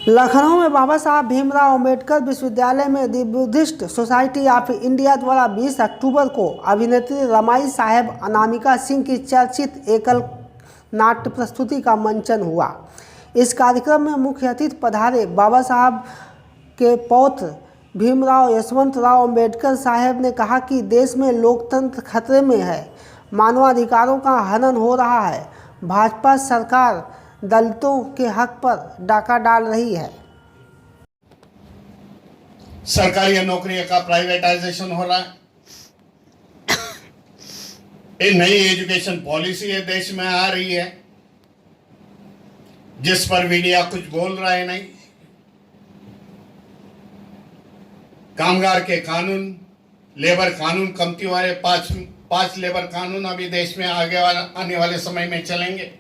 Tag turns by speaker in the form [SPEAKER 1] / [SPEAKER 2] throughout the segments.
[SPEAKER 1] लखनऊ में बाबा साहब भीमराव अम्बेडकर विश्वविद्यालय में the Buddhist society of India द्वारा 20 अक्टूबर को अभिनेत्री रमाई साहब अनामिका सिंह की चर्चित एकल नाट्य प्रस्तुति का मंचन हुआ। इस कार्यक्रम में मुख्य अतिथि पधारे बाबा साहब के पौत्र भीमराव यशवंतराव अम्बेडकर साहब ने कहा कि देश में लोकतंत्र खतरे में है, मानवाधिकारों का हनन हो रहा है, भाजपा सरकार दलितों के हक पर डाका डाल रही है।
[SPEAKER 2] सरकारी नौकरियों का प्राइवेटाइजेशन हो रहा है। एक नई एजुकेशन पॉलिसी है देश में आ रही है, जिस पर मीडिया कुछ बोल रहा है नहीं। कामगार के कानून, लेबर कानून, कंपनी वाले पांच लेबर कानून अभी देश में आने वाले समय में चलेंगे।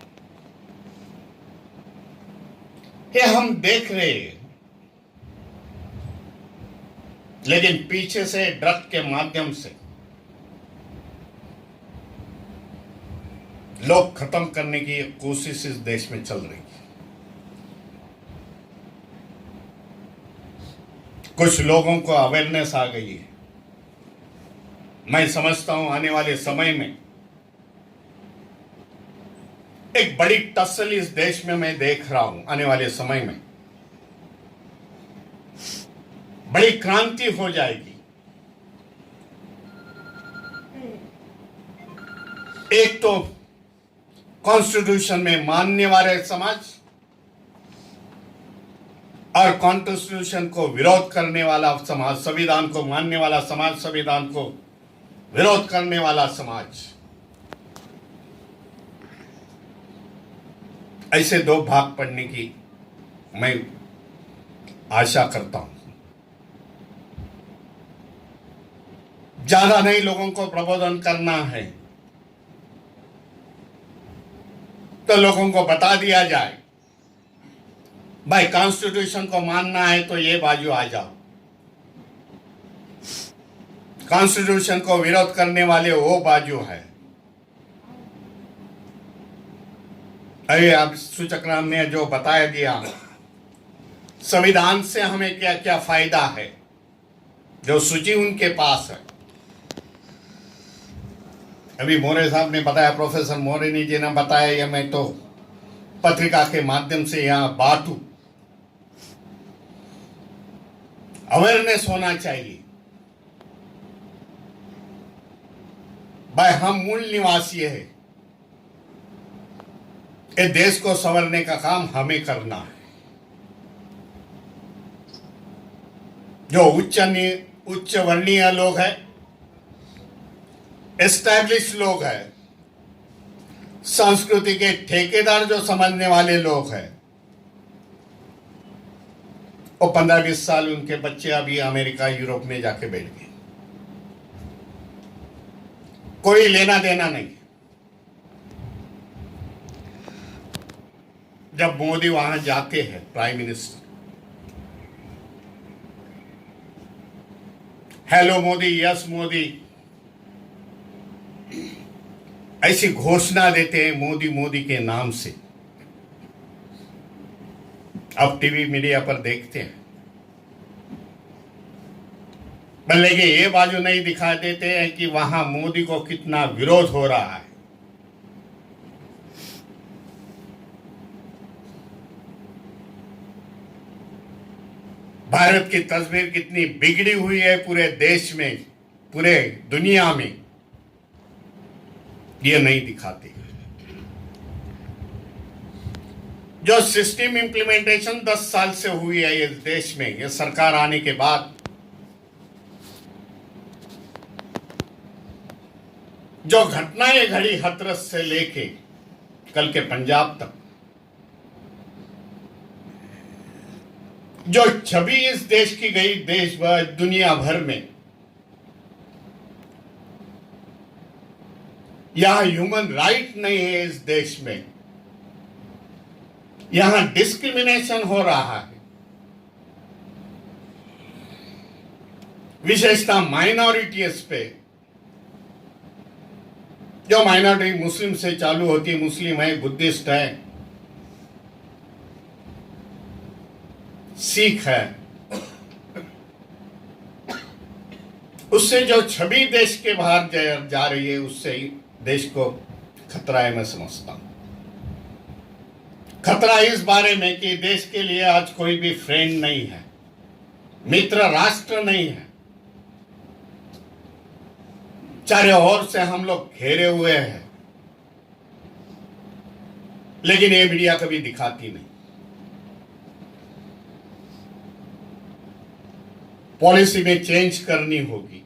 [SPEAKER 2] ये हम देख रहे हैं, लेकिन पीछे से ड्रग के माध्यम से लोग खत्म करने की एक कोशिश इस देश में चल रही है। कुछ लोगों को अवेयरनेस आ गई है। मैं समझता हूं आने वाले समय में एक बड़ी टसल इस देश में मैं देख रहा हूं। आने वाले समय में बड़ी क्रांति हो जाएगी। एक तो कॉन्स्टिट्यूशन में मानने वाले समाज और कॉन्स्टिट्यूशन को विरोध करने वाला समाज, संविधान को मानने वाला समाज, संविधान को विरोध करने वाला समाज, ऐसे दो भाग पड़ने की मैं आशा करता हूं। ज्यादा नहीं लोगों को प्रबोधन करना है तो लोगों को बता दिया जाए, भाई कॉन्स्टिट्यूशन को मानना है तो ये बाजू आ जाओ, कॉन्स्टिट्यूशन को विरोध करने वाले वो बाजू है। अरे अब सूचक्राम ने जो बताया दिया, संविधान से हमें क्या क्या फायदा है, जो सूची उनके पास है। अभी मोरे साहब ने बताया, प्रोफेसर मोरेनी जी ने बताया, ये मैं तो पत्रिका के माध्यम से यहां बांटू। अवेयरनेस होना चाहिए। भाई हम मूल निवासी है, ये देश को संवरने का काम हमें करना है। जो उच्च वर्णीय लोग हैं, एस्टैब्लिश लोग हैं, संस्कृति के ठेकेदार जो समझने वाले लोग हैं, वो 15-20 साल उनके बच्चे अभी अमेरिका यूरोप में जाके बैठ गए, कोई लेना देना नहीं। जब मोदी वहां जाते हैं, prime minister, hello Modi, yes Modi, ऐसी घोषणा देते हैं मोदी मोदी के नाम से। अब टीवी मीडिया पर देखते हैं, लेकिन ये बाजू नहीं दिखा देते हैं कि वहां मोदी को कितना विरोध हो रहा है। भारत की तस्वीर कितनी बिगड़ी हुई है पूरे देश में, पूरे दुनिया में, ये नहीं दिखाते। जो सिस्टम इंप्लीमेंटेशन 10 साल से हुई है इस देश में, ये सरकार आने के बाद, जो घटनाएं घड़ी हाथरस से लेके कल के पंजाब तक, जो छवि इस देश की गई देश भर दुनिया भर में, यहां ह्यूमन राइट नहीं है इस देश में, यहां डिस्क्रिमिनेशन हो रहा है, विशेषता माइनॉरिटीज पे। जो माइनॉरिटी मुस्लिम से चालू होती है, मुस्लिम है, बुद्धिस्ट है, सीख है, उससे जो छवि देश के बाहर जा रही है, उससे ही देश को खतरा है। मैं समझता हूं खतरा इस बारे में कि देश के लिए आज कोई भी फ्रेंड नहीं है, मित्र राष्ट्र नहीं है। चारों ओर से हम लोग घेरे हुए हैं, लेकिन ये मीडिया कभी दिखाती नहीं। पॉलिसी में चेंज करनी होगी।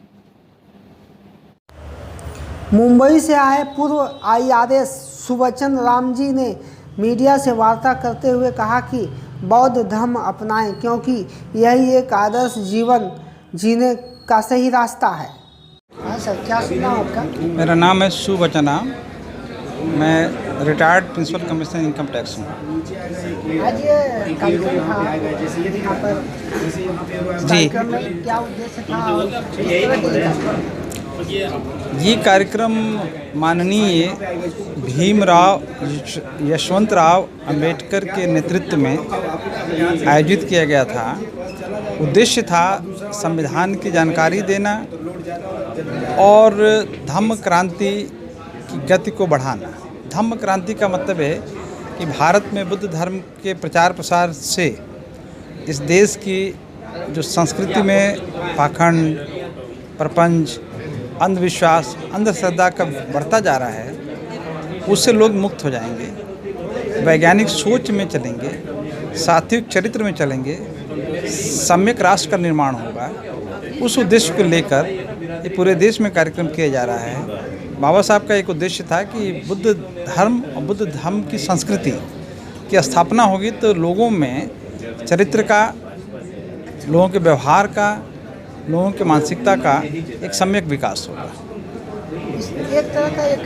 [SPEAKER 1] मुंबई से आए पूर्व IRS सुबचन राम जी ने मीडिया से वार्ता करते हुए कहा कि बौद्ध धर्म अपनाएं, क्योंकि यही एक आदर्श जीवन जीने का सही रास्ता है। हाँ सर, क्या सुना आपका?
[SPEAKER 3] मेरा नाम है सुबचन राम, मैं retired principal commissioner income tax हूँ।
[SPEAKER 1] आज ये कार्यक्रम था यहाँ पर,
[SPEAKER 3] जी,
[SPEAKER 1] कार्यक्रम में क्या उद्देश्य था और किस तरह के कार्यक्रम?
[SPEAKER 3] ये कार्यक्रम माननीय भीमराव यशवंतराव अंबेडकर के नेतृत्व में आयोजित किया गया था। उद्देश्य था संविधान की जानकारी देना और धम्म क्रांति की गति को बढ़ाना। धम्म क्रांति का मतलब है कि भारत में बुद्ध धर्म के प्रचार प्रसार से इस देश की जो संस्कृति में पाखंड, प्रपंच, अंधविश्वास, अंधश्रद्धा का बढ़ता जा रहा है, उससे लोग मुक्त हो जाएंगे, वैज्ञानिक सोच में चलेंगे, सात्विक चरित्र में चलेंगे, सम्यक राष्ट्र का निर्माण होगा। उस उद्देश्य को लेकर ये पूरे देश में कार्यक्रम किया जा रहा है। बाबा साहब का एक उद्देश्य था कि बुद्ध धर्म और बुद्ध धर्म की संस्कृति की स्थापना होगी तो लोगों में चरित्र का, लोगों के व्यवहार का, लोगों की मानसिकता का एक सम्यक विकास होगा।
[SPEAKER 1] एक तरह का एक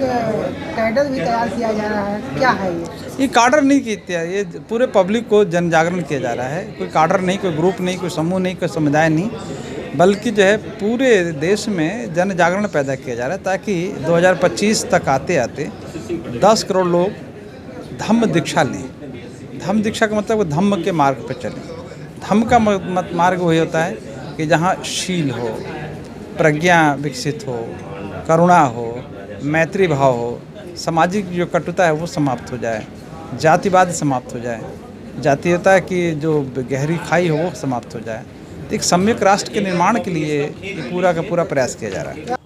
[SPEAKER 1] कैडर भी तैयार किया जा रहा है, क्या है ये
[SPEAKER 3] काडर नहीं किया, ये पूरे पब्लिक को जन जागरण किया जा रहा है। कोई काडर नहीं, कोई ग्रुप नहीं, कोई समूह नहीं, कोई समुदाय नहीं, बल्कि जो है पूरे देश में जन जागरण पैदा किया जा रहा है, ताकि 2025 तक आते आते 10 करोड़ लोग धम्म दीक्षा लें। धम्म दीक्षा का मतलब धम्म के मार्ग पर चलें। धम्म का मार्ग वही होता है कि जहाँ शील हो, प्रज्ञा विकसित हो, करुणा हो, मैत्री भाव हो, सामाजिक जो कटुता है वो समाप्त हो जाए, जातिवाद समाप्त हो जाए, जातीयता की जो गहरी खाई हो वो समाप्त हो जाए। तो एक सम्यक राष्ट्र के निर्माण के लिए ये पूरा का पूरा प्रयास किया जा रहा है।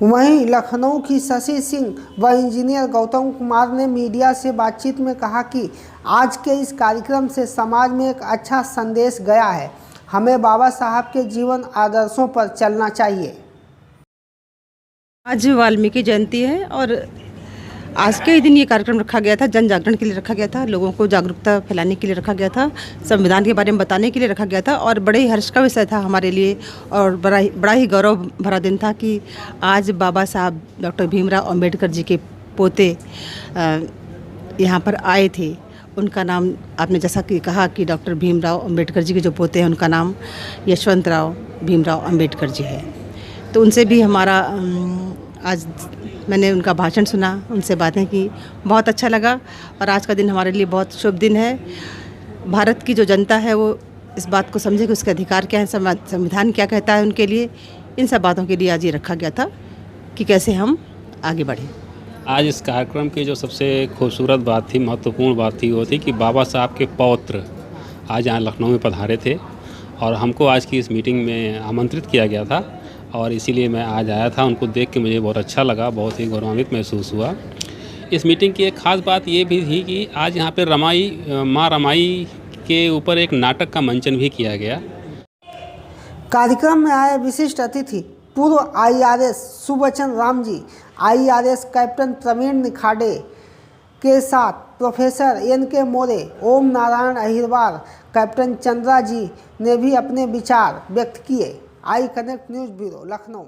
[SPEAKER 1] वहीं लखनऊ की शशि सिंह व इंजीनियर गौतम कुमार ने मीडिया से बातचीत में कहा कि आज के इस कार्यक्रम से समाज में एक अच्छा संदेश गया है। हमें बाबा साहब के जीवन आदर्शों पर चलना चाहिए।
[SPEAKER 4] आज वाल्मीकि जयंती है और आज के ही दिन ये कार्यक्रम रखा गया था, जन जागरण के लिए रखा गया था, लोगों को जागरूकता फैलाने के लिए रखा गया था, संविधान के बारे में बताने के लिए रखा गया था और बड़े ही हर्ष का विषय था हमारे लिए और बड़ा ही गौरव भरा दिन था कि आज बाबा साहब डॉक्टर भीमराव अंबेडकर जी के पोते यहाँ पर आए थे। उनका नाम आपने जैसा कि कहा कि डॉक्टर भीमराव अंबेडकर जी के जो पोते हैं उनका नाम यशवंतराव भीमराव अंबेडकर जी है। तो उनसे भी हमारा आज मैंने उनका भाषण सुना, उनसे बातें की, बहुत अच्छा लगा और आज का दिन हमारे लिए बहुत शुभ दिन है। भारत की जो जनता है वो इस बात को समझे कि उसके अधिकार क्या है, संविधान क्या कहता है उनके लिए। इन सब बातों के लिए आज ये रखा गया था कि कैसे हम आगे बढ़ें।
[SPEAKER 5] आज इस कार्यक्रम की जो सबसे खूबसूरत बात थी, महत्वपूर्ण बात थी, वो थी कि बाबा साहब के पौत्र आज यहाँ लखनऊ में पधारे थे और हमको आज की इस मीटिंग में आमंत्रित किया गया था और इसीलिए मैं आज आया था। उनको देख के मुझे बहुत अच्छा लगा, बहुत ही गौरवान्वित महसूस हुआ। इस मीटिंग की एक ख़ास बात ये भी थी कि आज यहाँ पे माँ रमाई के ऊपर एक नाटक का मंचन भी किया गया।
[SPEAKER 1] कार्यक्रम में आए विशिष्ट अतिथि पूर्व IRS सुबचन Ram ji, IRS captain Praveen Nikhade के साथ प्रोफेसर NK मोरे, ओम नारायण अहिरवार, कैप्टन चंद्रा जी ने भी अपने विचार व्यक्त किए। I connect news bureau, Lucknow.